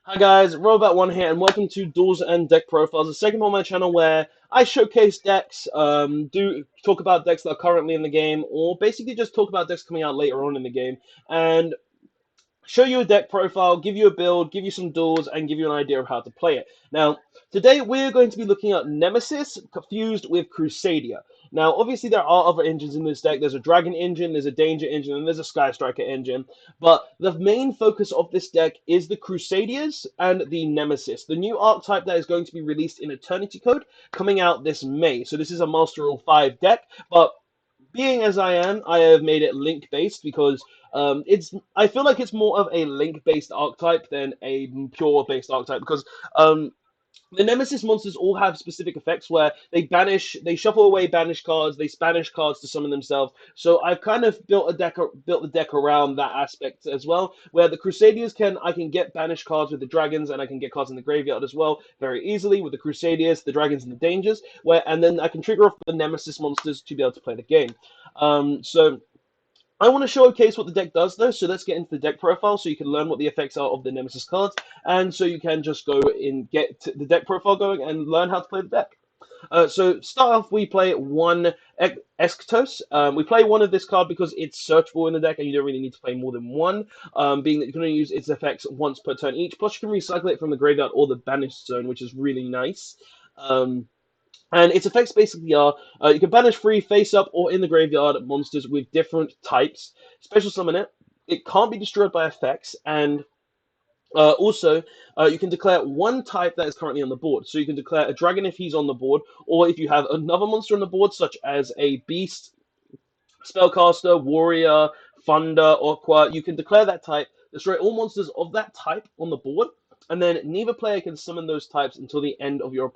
Hi guys, Robot1 here, and welcome to Duels and Deck Profiles, the segment on my channel where I showcase decks, do talk about decks that are currently in the game, or basically just talk about decks coming out later on in the game, and show you a deck profile, give you a build, give you some duels, and give you an idea of how to play it. Now, today we're going to be looking at Nemesis fused with Crusadia. Now, obviously there are other engines in this deck. There's a Dragon engine, there's a Danger engine, and there's a Sky Striker engine. But the main focus of this deck is the Crusadias and the Nemesis, the new archetype that is going to be released in Eternity Code coming out this May. So this is a Master Rule 5 deck, but being as I am, I have made it link based because I feel like it's more of a link based archetype than a pure based archetype because the Nemesis monsters all have specific effects where they shuffle away banished cards, they banish cards to summon themselves. So I've kind of built the deck around that aspect as well. Where the Crusaders I can get banished cards with the dragons, and I can get cards in the graveyard as well very easily with the Crusaders, the dragons, and the dangers. And then I can trigger off the Nemesis monsters to be able to play the game. So I want to showcase what the deck does though, so let's get into the deck profile so you can learn what the effects are of the Nemesis cards, and so you can just go and get the deck profile going and learn how to play the deck. So start off, we play one Eschatos. We play one of this card because it's searchable in the deck and you don't really need to play more than one, being that you can only use its effects once per turn each, plus you can recycle it from the graveyard or the banished zone, which is really nice. And its effects basically are you can banish free face up or in the graveyard monsters with different types, special summon it. It can't be destroyed by effects, and also you can declare one type that is currently on the board. So you can declare a dragon if he's on the board, or if you have another monster on the board, such as a beast, spellcaster, warrior, thunder, aqua, you can declare that type, destroy all monsters of that type on the board, and then neither player can summon those types until the end of your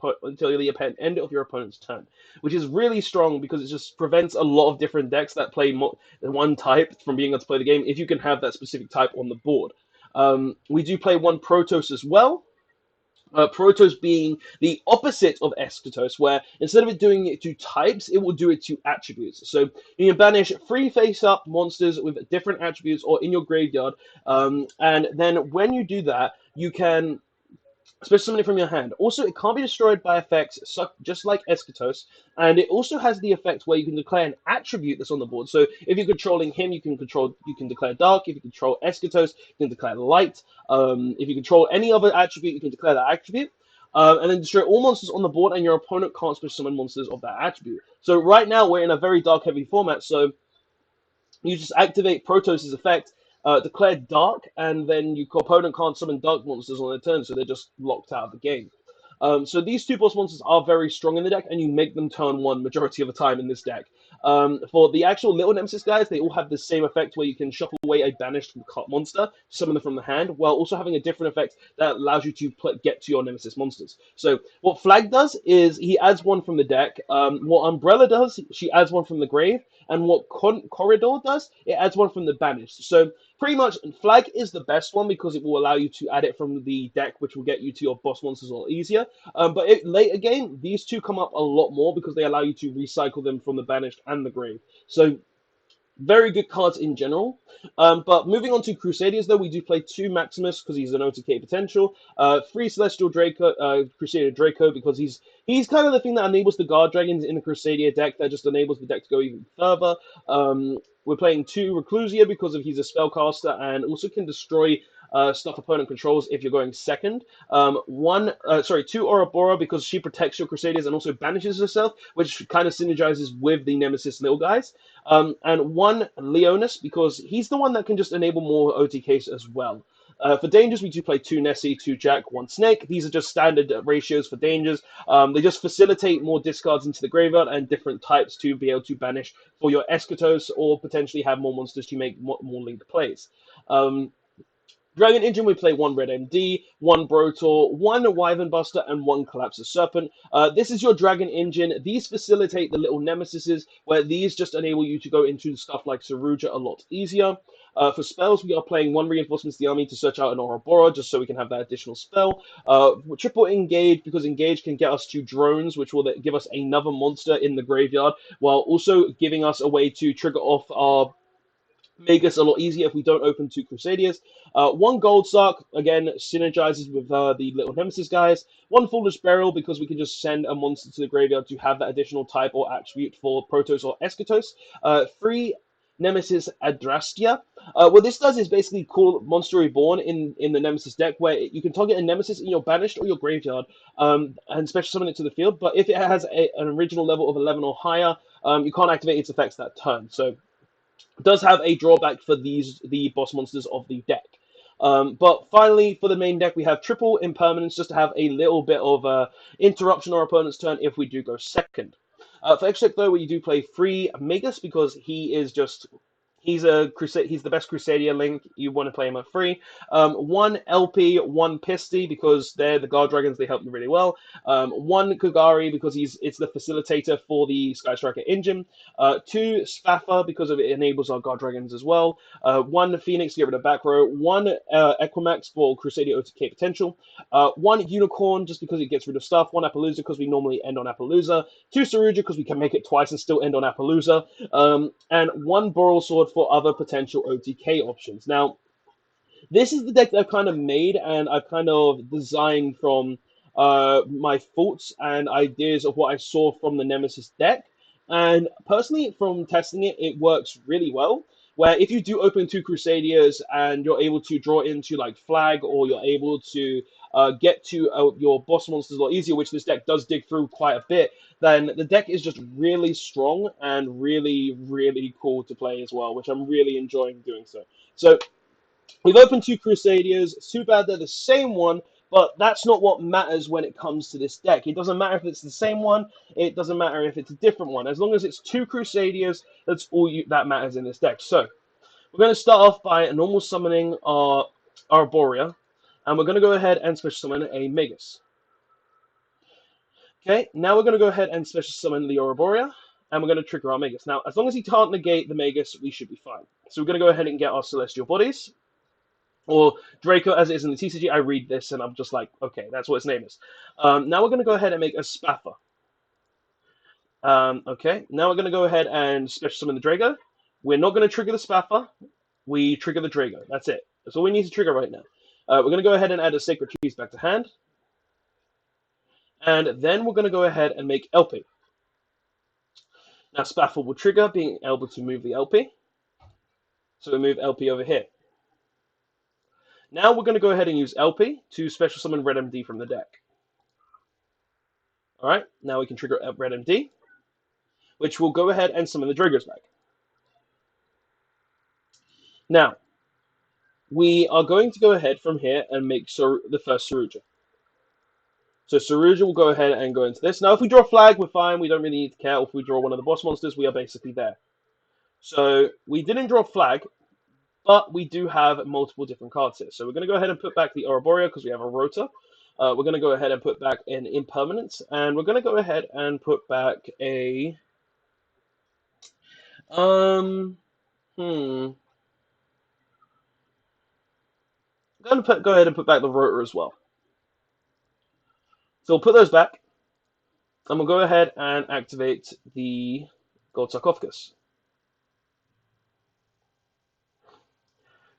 end of your opponent's turn, which is really strong because it just prevents a lot of different decks that play one type from being able to play the game if you can have that specific type on the board. We do play one Protoss as well, Protoss being the opposite of Eschatos, where instead of it doing it to types, it will do it to attributes. So you can banish free face-up monsters with different attributes or in your graveyard, and then when you do that, you can special summon it from your hand. Also, it can't be destroyed by effects, just like Eschatos, and it also has the effect where you can declare an attribute that's on the board. So if you're controlling him, you can declare dark. If you control Eschatos, you can declare light. If you control any other attribute, you can declare that attribute. And then destroy all monsters on the board, and your opponent can't special summon monsters of that attribute. So right now we're in a very dark heavy format, so you just activate Protoss' effect, declare dark, and then your opponent can't summon dark monsters on their turn, so they're just locked out of the game. So these two boss monsters are very strong in the deck, and you make them turn one majority of the time in this deck. For the actual little Nemesis guys, they all have the same effect where you can shuffle away a banished monster, summon them from the hand, while also having a different effect that allows you to get to your Nemesis monsters. So what Flag does is he adds one from the deck. What Umbrella does, she adds one from the grave. And what Corridor does, it adds one from the banished. So pretty much Flag is the best one because it will allow you to add it from the deck, which will get you to your boss monsters a lot easier. But later game, these two come up a lot more because they allow you to recycle them from the banished and the grave. So very good cards in general. But moving on to Crusaders, though, we do play two Maximus because he's an OTK potential. Three Celestial Draco, Crusader Draco because he's kind of the thing that enables the Guard Dragons in the Crusadia deck that just enables the deck to go even further. We're playing two Reclusia because he's a spellcaster and also can destroy stuff opponent controls if you're going second. Two Ouroboros because she protects your Crusaders and also banishes herself, which kind of synergizes with the Nemesis little guys. And one Leonis because he's the one that can just enable more OTKs as well. For dangers, we do play two Nessie, two Jack, one Snake. These are just standard ratios for dangers. They just facilitate more discards into the graveyard and different types to be able to banish for your Eschatos or potentially have more monsters to make more linked plays. Dragon Engine, we play one Red MD, one Brotor, one Wyvern Buster, and one Collapsor Serpent. This is your Dragon Engine. These facilitate the little Nemesises, where these just enable you to go into stuff like Saruja a lot easier. For spells, we are playing one Reinforcements to the Army to search out an Ouroboros, just so we can have that additional spell. Triple Engage, because Engage can get us to drones, which will give us another monster in the graveyard, while also giving us a way to trigger off our make us a lot easier if we don't open two Crusadias. One Gold Sock, again, synergizes with the little Nemesis guys. One Foolish Burial, because we can just send a monster to the graveyard to have that additional type or attribute for Protoss or Eschatos. Three Nemesis Adrastia. What this does is basically call Monster Reborn in the Nemesis deck, where you can target a Nemesis in your banished or your graveyard, and special summon it to the field. But if it has an original level of 11 or higher, you can't activate its effects that turn. So does have a drawback for the boss monsters of the deck. But finally, for the main deck, we have triple impermanence just to have a little bit of interruption on our opponent's turn if we do go second. For extra though, we do play 3 Magus because he is just he's the best Crusadia link. You want to play him at 3. 1 LP, 1 Pisty because they're the guard dragons. They help you really well. 1 Kagari because it's the facilitator for the Sky Striker engine. 2 Spaffer because it enables our guard dragons as well. 1 Phoenix to get rid of back row. 1 Equimax for Crusadia OTK potential. 1 Unicorn just because it gets rid of stuff. 1 Appaloosa because we normally end on Appaloosa. 2 Saruja because we can make it twice and still end on Appaloosa. And 1 Boral Sword for other potential OTK options. Now, this is the deck that I've kind of made and I've kind of designed from my thoughts and ideas of what I saw from the Nemesis deck. And personally, from testing it, it works really well. Where if you do open 2 Crusadias and you're able to draw into like Flag, or you're able to get to your boss monsters a lot easier, which this deck does dig through quite a bit, then the deck is just really strong and really, really cool to play as well, which I'm really enjoying doing so. So we've opened 2 Crusadias. It's too bad they're the same one, but that's not what matters when it comes to this deck. It doesn't matter if it's the same one. It doesn't matter if it's a different one. As long as it's 2 Crusadias, that's all that matters in this deck. So we're going to start off by normal summoning our Arborea, and we're going to go ahead and special summon a Magus. Okay, now we're going to go ahead and special summon the Arborea, and we're going to trigger our Magus. Now, as long as he can't negate the Magus, we should be fine. So we're going to go ahead and get our Celestial Bodies. Or Draco, as it is in the TCG. I read this and I'm just like, okay, that's what its name is. Now we're going to go ahead and make a Spaffer. Okay, now we're going to go ahead and special summon the Drago. We're not going to trigger the Spaffer. We trigger the Drago. That's it. That's all we need to trigger right now. We're going to go ahead and add a Sacred Trees back to hand. And then we're going to go ahead and make LP. Now Spaffer will trigger, being able to move the LP. So we move LP over here. Now we're going to go ahead and use LP to special summon Red MD from the deck. Alright, now we can trigger Red MD, which will go ahead and summon the Dragos back. Now, we are going to go ahead from here and make the first Saruja. So Saruja will go ahead and go into this. Now, if we draw a flag, we're fine. We don't really need to care. If we draw one of the boss monsters, we are basically there. So we didn't draw a flag, but we do have multiple different cards here. So we're going to go ahead and put back the Arborea because we have a Rota. We're going to go ahead and put back an Impermanence. And we're going to go ahead and put back a... I'm going to go ahead and put back the Rota as well. So we'll put those back. And we'll go ahead and activate the Gold Sarcophagus.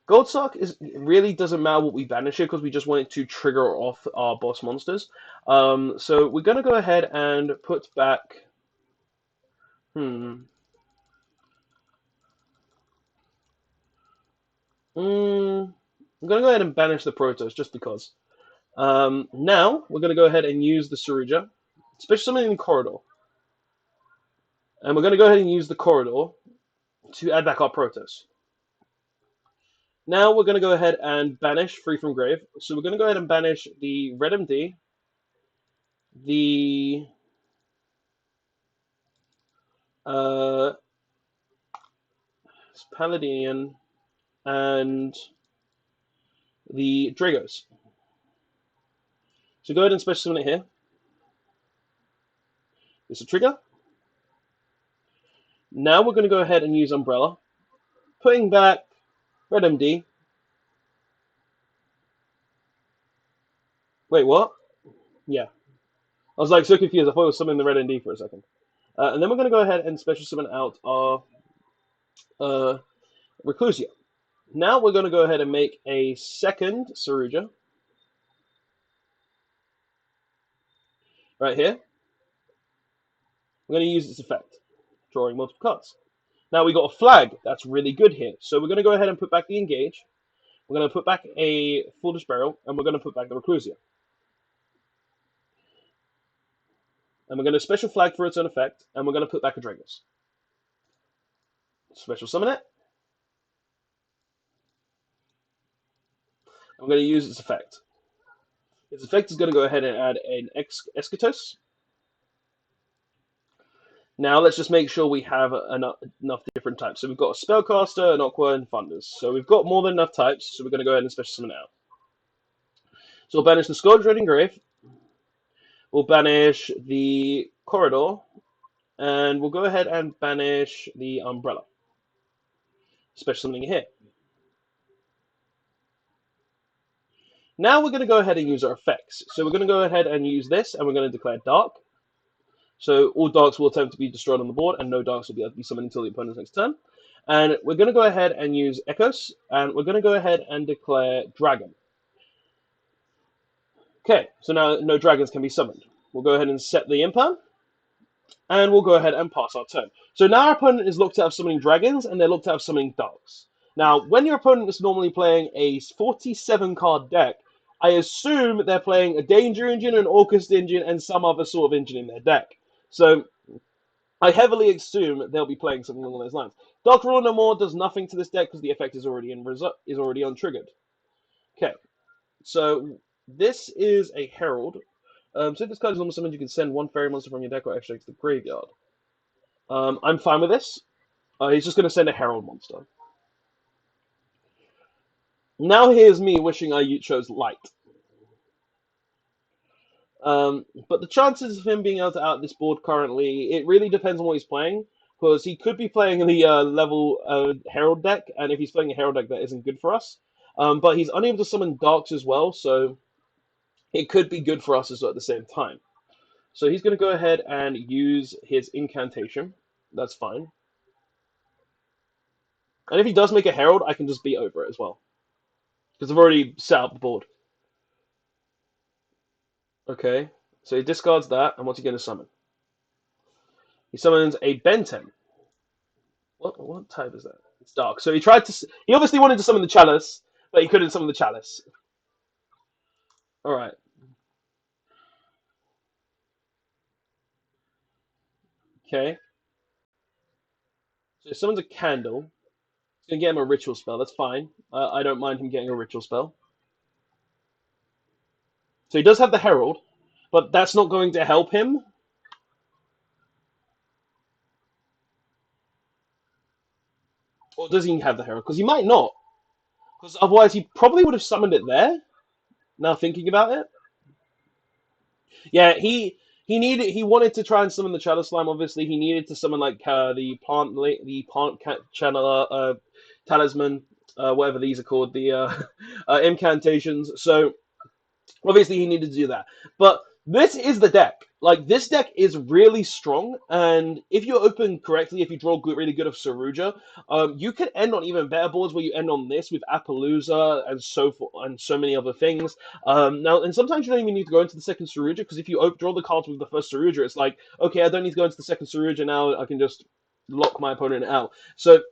Gold Sock really doesn't matter what we banish here because we just want it to trigger off our boss monsters. So we're going to go ahead and put back... I'm going to go ahead and banish the Protoss just because. Now we're going to go ahead and use the Saruja, especially something in the Corridor. And we're going to go ahead and use the Corridor to add back our Protoss. Now we're going to go ahead and banish Free from Grave. So we're going to go ahead and banish the Red MD, the Paladinian, and the Dragos. So go ahead and special summon it here. This is a trigger. Now we're going to go ahead and use Umbrella, putting back Red MD. Wait, what? Yeah. I was like so confused. I thought it was summoning the Red MD for a second. And then we're going to go ahead and special summon out our Reclusia. Now we're going to go ahead and make a second Saruja. Right here. We're going to use its effect, drawing multiple cards. Now we got a flag. That's really good here. So we're going to go ahead and put back the Engage. We're going to put back a Foolish Burial, and we're going to put back the Reclusia. And we're going to special flag for its own effect, and we're going to put back a Dragos. Special summon it. I'm going to use its effect. Its effect is going to go ahead and add an Eschatos. Now let's just make sure we have enough different types. So we've got a Spellcaster, an Aqua, and Thunders. So we've got more than enough types, so we're going to go ahead and special summon out. So we'll banish the Scourge Dreading Grave. We'll banish the Corridor. And we'll go ahead and banish the Umbrella. Special summoning here. Now we're going to go ahead and use our effects. So we're going to go ahead and use this, and we're going to declare Dark. So all Darks will attempt to be destroyed on the board, and no Darks will be able to be summoned until the opponent's next turn. And we're going to go ahead and use Echoes, and we're going to go ahead and declare Dragon. Okay, so now no dragons can be summoned. We'll go ahead and set the impan, and we'll go ahead and pass our turn. So now our opponent is looked at of summoning dragons, and they're looked at of summoning Darks. Now, when your opponent is normally playing a 47-card deck, I assume they're playing a Danger Engine, an Orcust Engine, and some other sort of engine in their deck. So I heavily assume they'll be playing something along those lines. Dark Rule No More does nothing to this deck because the effect is already untriggered. Okay, so this is a Herald. So if this card is almost summoned, you can send one fairy monster from your deck or extra to the graveyard. I'm fine with this. He's just going to send a Herald monster. Now here's me wishing I chose Light. But the chances of him being able to out this board currently, it really depends on what he's playing. Because he could be playing the level Herald deck, and if he's playing a Herald deck, that isn't good for us. But he's unable to summon Darks as well, so it could be good for us as well at the same time. So he's going to go ahead and use his Incantation. That's fine. And if he does make a Herald, I can just be over it as well. Because I've already set up the board. Okay, so he discards that, and what's he going to summon? He summons a Benten. What type is that? It's dark. So he obviously wanted to summon the Chalice, but he couldn't summon the Chalice. Alright. Okay. So he summons a Candle. It's going to get him a Ritual spell. That's fine. I don't mind him getting a Ritual spell. So he does have the Herald, but that's not going to help him. Or does he have the Herald? Because he might not. Because otherwise he probably would have summoned it there. Now thinking about it. Yeah, he wanted to try and summon the Shadow Slime. Obviously, he needed to summon like the plant channel talisman, whatever these are called, the incantations. So obviously he needed to do that. But this is the deck. Like, this deck is really strong, and if you open correctly, if you draw really good of Saruja, you can end on even better boards where you end on this with Appaloosa and so forth, and so many other things. Now, and sometimes you don't even need to go into the second Saruja, because if you draw the cards with the first Saruja, it's like, okay, I don't need to go into the second Saruja now, I can just lock my opponent out. So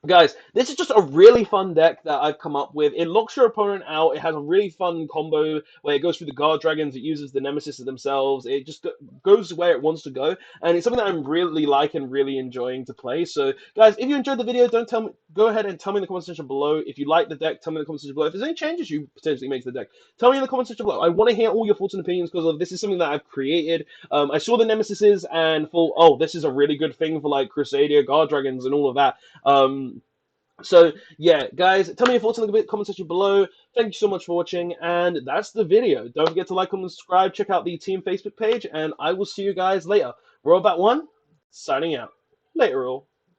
guys, this is just a really fun deck that I've come up with. It locks your opponent out. It has a really fun combo where it goes through the Guard Dragons. It uses the Nemesis themselves. It just goes where it wants to go. And it's something that I'm really and really enjoying to play. So, guys, if you enjoyed the video, go ahead and tell me in the comment section below. If you like the deck, tell me in the comment section below. If there's any changes you potentially make to the deck, tell me in the comment section below. I want to hear all your thoughts and opinions because this is something that I've created. I saw the Nemesises and thought, oh, this is a really good thing for like Crusadia, Guard Dragons, and all of that. So, yeah, guys, tell me your thoughts in the comment section below. Thank you so much for watching, and that's the video. Don't forget to like, comment, subscribe, check out the team Facebook page, and I will see you guys later. Robot1, signing out. Later, all.